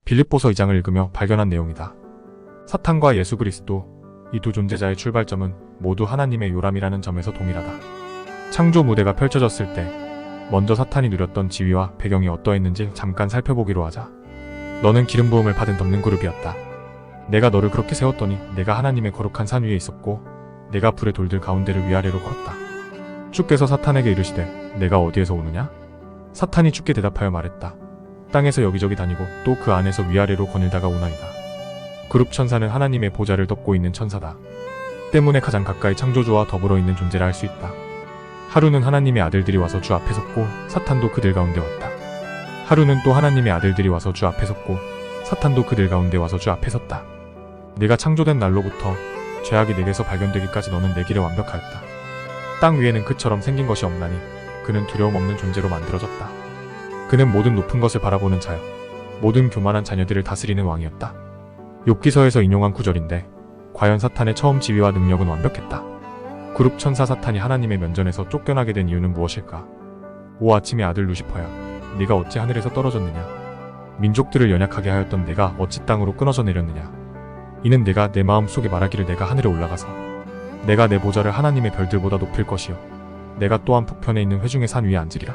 빌립보서 2장을 읽으며 발견한 내용이다. 사탄과 예수 그리스도, 이 두 존재자의 출발점은 모두 하나님의 요람이라는 점에서 동일하다. 창조 무대가 펼쳐졌을 때 먼저 사탄이 누렸던 지위와 배경이 어떠했는지 잠깐 살펴보기로 하자. 너는 기름 부음을 받은 덮는 그룹이었다. 내가 너를 그렇게 세웠더니 내가 하나님의 거룩한 산 위에 있었고 내가 불의 돌들 가운데를 위아래로 걸었다. 주께서 사탄에게 이르시되 내가 어디에서 오느냐? 사탄이 주께 대답하여 말했다. 땅에서 여기저기 다니고 또 그 안에서 위아래로 거닐다가 오나이다. 그룹 천사는 하나님의 보좌를 덮고 있는 천사다. 때문에 가장 가까이 창조주와 더불어 있는 존재라 할 수 있다. 하루는 하나님의 아들들이 와서 주 앞에 섰고 사탄도 그들 가운데 왔다. 하루는 또 하나님의 아들들이 와서 주 앞에 섰고 사탄도 그들 가운데 와서 주 앞에 섰다. 네가 창조된 날로부터 죄악이 내게서 발견되기까지 너는 내 길에 완벽하였다. 땅 위에는 그처럼 생긴 것이 없나니 그는 두려움 없는 존재로 만들어졌다. 그는 모든 높은 것을 바라보는 자여 모든 교만한 자녀들을 다스리는 왕이었다. 욥기서에서 인용한 구절인데 과연 사탄의 처음 지위와 능력은 완벽했다. 그룹 천사 사탄이 하나님의 면전에서 쫓겨나게 된 이유는 무엇일까? 오 아침의 아들 루시퍼야, 네가 어찌 하늘에서 떨어졌느냐? 민족들을 연약하게 하였던 내가 어찌 땅으로 끊어져 내렸느냐? 이는 내가 내 마음속에 말하기를 내가 하늘에 올라가서 내가 내 보좌를 하나님의 별들보다 높일 것이요 내가 또한 북편에 있는 회중의 산 위에 앉으리라.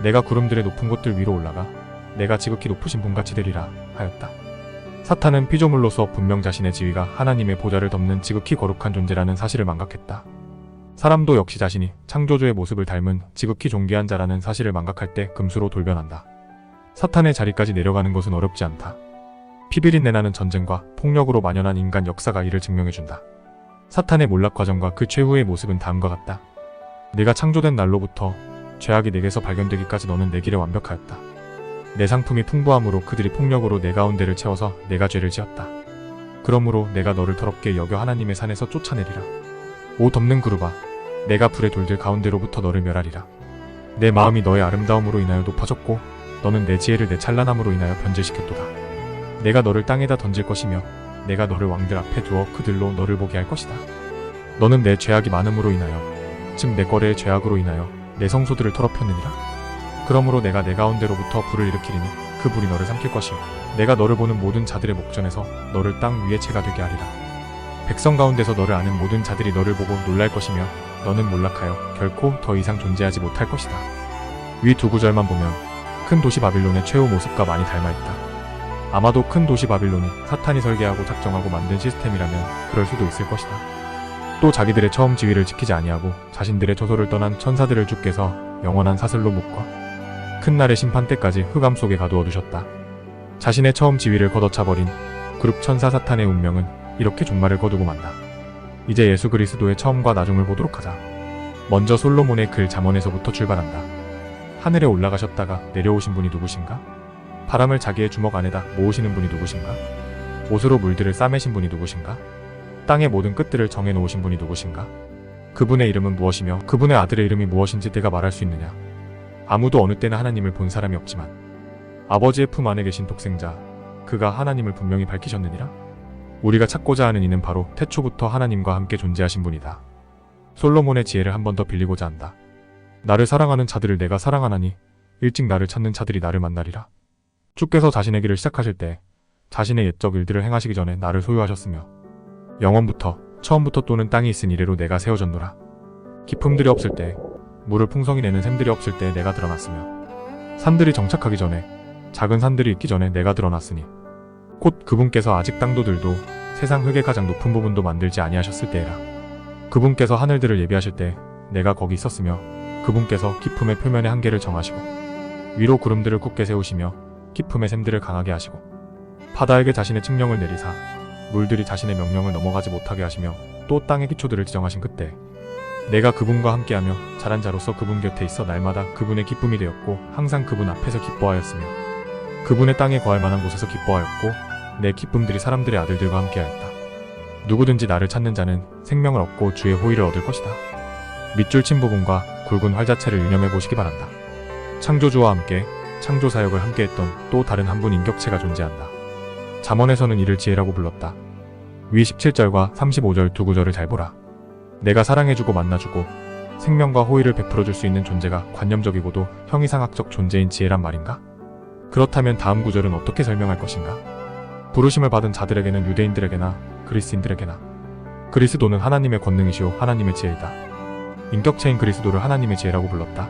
내가 구름들의 높은 곳들 위로 올라가 내가 지극히 높으신 분같이 되리라 하였다. 사탄은 피조물로서 분명 자신의 지위가 하나님의 보좌를 덮는 지극히 거룩한 존재라는 사실을 망각했다. 사람도 역시 자신이 창조주의 모습을 닮은 지극히 존귀한 자라는 사실을 망각할 때 금수로 돌변한다. 사탄의 자리까지 내려가는 것은 어렵지 않다. 피비린내 나는 전쟁과 폭력으로 만연한 인간 역사가 이를 증명해준다. 사탄의 몰락 과정과 그 최후의 모습은 다음과 같다. 네가 창조된 날로부터 죄악이 내게서 발견되기까지 너는 내 길에 완벽하였다. 내 상품이 풍부함으로 그들이 폭력으로 내 가운데를 채워서 내가 죄를 지었다. 그러므로 내가 너를 더럽게 여겨 하나님의 산에서 쫓아내리라. 오 덮는 그룹아, 내가 불의 돌들 가운데로부터 너를 멸하리라. 내 마음이 너의 아름다움으로 인하여 높아졌고 너는 내 지혜를 내 찬란함으로 인하여 변질시켰도다. 내가 너를 땅에다 던질 것이며 내가 너를 왕들 앞에 두어 그들로 너를 보게 할 것이다. 너는 내 죄악이 많음으로 인하여 즉 내 거래의 죄악으로 인하여 내 성소들을 더럽혔느니라. 그러므로 내가 내 가운데로부터 불을 일으키리니 그 불이 너를 삼킬 것이요 내가 너를 보는 모든 자들의 목전에서 너를 땅 위에 채가 되게 하리라. 백성 가운데서 너를 아는 모든 자들이 너를 보고 놀랄 것이며 너는 몰락하여 결코 더 이상 존재하지 못할 것이다. 위 두 구절만 보면 큰 도시 바빌론의 최후 모습과 많이 닮아있다. 아마도 큰 도시 바빌론이 사탄이 설계하고 작정하고 만든 시스템이라면 그럴 수도 있을 것이다. 또 자기들의 처음 지위를 지키지 아니하고 자신들의 처소를 떠난 천사들을 주께서 영원한 사슬로 묶어 큰 날의 심판 때까지 흑암 속에 가두어 두셨다. 자신의 처음 지위를 걷어차버린 그룹 천사 사탄의 운명은 이렇게 종말을 거두고 만다. 이제 예수 그리스도의 처음과 나중을 보도록 하자. 먼저 솔로몬의 글 잠언에서부터 출발한다. 하늘에 올라가셨다가 내려오신 분이 누구신가? 바람을 자기의 주먹 안에다 모으시는 분이 누구신가? 옷으로 물들을 싸매신 분이 누구신가? 땅의 모든 끝들을 정해놓으신 분이 누구신가? 그분의 이름은 무엇이며 그분의 아들의 이름이 무엇인지 내가 말할 수 있느냐? 아무도 어느 때나 하나님을 본 사람이 없지만 아버지의 품 안에 계신 독생자 그가 하나님을 분명히 밝히셨느니라. 우리가 찾고자 하는 이는 바로 태초부터 하나님과 함께 존재하신 분이다. 솔로몬의 지혜를 한 번 더 빌리고자 한다. 나를 사랑하는 자들을 내가 사랑하나니 일찍 나를 찾는 자들이 나를 만나리라. 주께서 자신의 길을 시작하실 때 자신의 옛적 일들을 행하시기 전에 나를 소유하셨으며 영원부터 처음부터 또는 땅이 있은 이래로 내가 세워졌노라. 기품들이 없을 때 물을 풍성히 내는 샘들이 없을 때 내가 드러났으며 산들이 정착하기 전에 작은 산들이 있기 전에 내가 드러났으니 곧 그분께서 아직 땅도들도 세상 흙의 가장 높은 부분도 만들지 아니하셨을 때에라. 그분께서 하늘들을 예비하실 때 내가 거기 있었으며 그분께서 깊음의 표면의 한계를 정하시고 위로 구름들을 굳게 세우시며 깊음의 샘들을 강하게 하시고 바다에게 자신의 칙령을 내리사 물들이 자신의 명령을 넘어가지 못하게 하시며 또 땅의 기초들을 지정하신 그때 내가 그분과 함께하며 자란 자로서 그분 곁에 있어 날마다 그분의 기쁨이 되었고 항상 그분 앞에서 기뻐하였으며 그분의 땅에 거할 만한 곳에서 기뻐하였고 내 기쁨들이 사람들의 아들들과 함께하였다. 누구든지 나를 찾는 자는 생명을 얻고 주의 호의를 얻을 것이다. 밑줄 친 부분과 굵은 활 자체를 유념해 보시기 바란다. 창조주와 함께 창조 사역을 함께했던 또 다른 한 분 인격체가 존재한다. 잠언에서는 이를 지혜라고 불렀다. 위 17절과 35절 두 구절을 잘 보라. 내가 사랑해주고 만나주고 생명과 호의를 베풀어줄 수 있는 존재가 관념적이고도 형이상학적 존재인 지혜란 말인가? 그렇다면 다음 구절은 어떻게 설명할 것인가? 부르심을 받은 자들에게는 유대인들에게나 그리스인들에게나 그리스도는 하나님의 권능이시오 하나님의 지혜이다. 인격체인 그리스도를 하나님의 지혜라고 불렀다.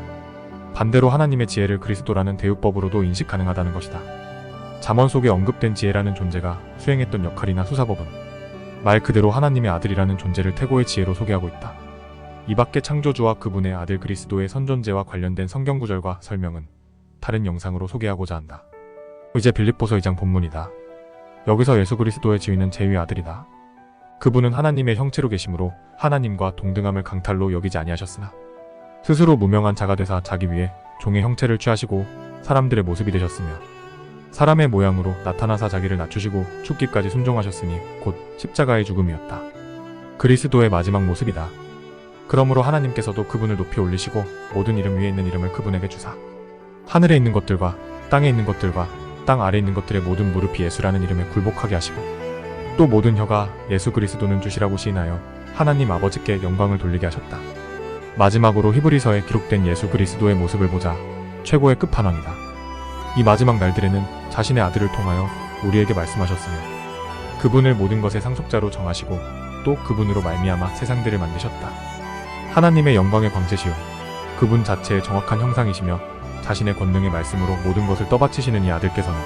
반대로 하나님의 지혜를 그리스도라는 대유법으로도 인식 가능하다는 것이다. 잠언 속에 언급된 지혜라는 존재가 수행했던 역할이나 수사법은 말 그대로 하나님의 아들이라는 존재를 태고의 지혜로 소개하고 있다. 이 밖에 창조주와 그분의 아들 그리스도의 선존재와 관련된 성경 구절과 설명은 다른 영상으로 소개하고자 한다. 이제 빌립보서 2장 본문이다. 여기서 예수 그리스도의 지위는 제2의 아들이다. 그분은 하나님의 형체로 계심으로 하나님과 동등함을 강탈로 여기지 아니하셨으나 스스로 무명한 자가 되사 자기 위해 종의 형체를 취하시고 사람들의 모습이 되셨으며 사람의 모양으로 나타나사 자기를 낮추시고 죽기까지 순종하셨으니 곧 십자가의 죽음이었다. 그리스도의 마지막 모습이다. 그러므로 하나님께서도 그분을 높이 올리시고 모든 이름 위에 있는 이름을 그분에게 주사 하늘에 있는 것들과 땅에 있는 것들과 땅 아래 있는 것들의 모든 무릎이 예수라는 이름에 굴복하게 하시고 또 모든 혀가 예수 그리스도는 주시라고 시인하여 하나님 아버지께 영광을 돌리게 하셨다. 마지막으로 히브리서에 기록된 예수 그리스도의 모습을 보자 최고의 끝판왕이다. 이 마지막 날들에는 자신의 아들을 통하여 우리에게 말씀하셨으며 그분을 모든 것의 상속자로 정하시고 또 그분으로 말미암아 세상들을 만드셨다. 하나님의 영광의 광채시요 그분 자체의 정확한 형상이시며 자신의 권능의 말씀으로 모든 것을 떠받치시는 이 아들께서는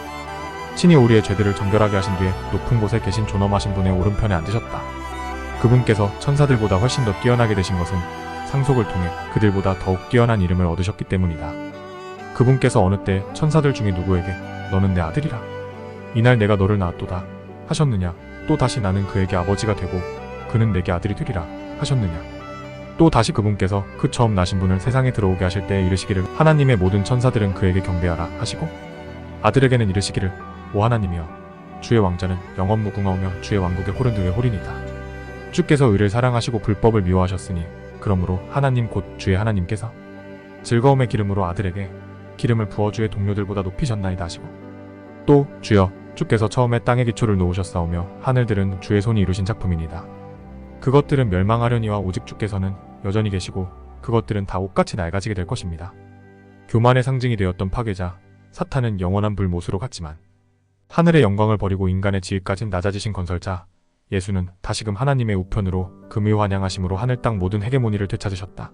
친히 우리의 죄들을 정결하게 하신 뒤에 높은 곳에 계신 존엄하신 분의 오른편에 앉으셨다. 그분께서 천사들보다 훨씬 더 뛰어나게 되신 것은 상속을 통해 그들보다 더욱 뛰어난 이름을 얻으셨기 때문이다. 그분께서 어느 때 천사들 중에 누구에게 너는 내 아들이라 이날 내가 너를 낳았도다 하셨느냐, 또 다시 나는 그에게 아버지가 되고 그는 내게 아들이 되리라 하셨느냐, 또 다시 그분께서 그 처음 나신 분을 세상에 들어오게 하실 때에 이르시기를 하나님의 모든 천사들은 그에게 경배하라 하시고 아들에게는 이르시기를 오 하나님이여 주의 왕자는 영원 무궁하오며 주의 왕국의 홀은 의의 홀이니이다. 주께서 의를 사랑하시고 불법을 미워하셨으니 그러므로 하나님 곧 주의 하나님께서 즐거움의 기름으로 아들에게 기름을 부어 주의 동료들보다 높이셨나이다 하시고 또 주여 주께서 처음에 땅에 기초를 놓으셨사오며 하늘들은 주의 손이 이루신 작품이니이다. 그것들은 멸망하려니와 오직 주께서는 여전히 계시고 그것들은 다 옷같이 낡아지게 될 것입니다. 교만의 상징이 되었던 파괴자 사탄은 영원한 불못으로 갔지만 하늘의 영광을 버리고 인간의 지위까지 낮아지신 건설자 예수는 다시금 하나님의 우편으로 금이 환양하심으로 하늘 땅 모든 헤게모니를 되찾으셨다.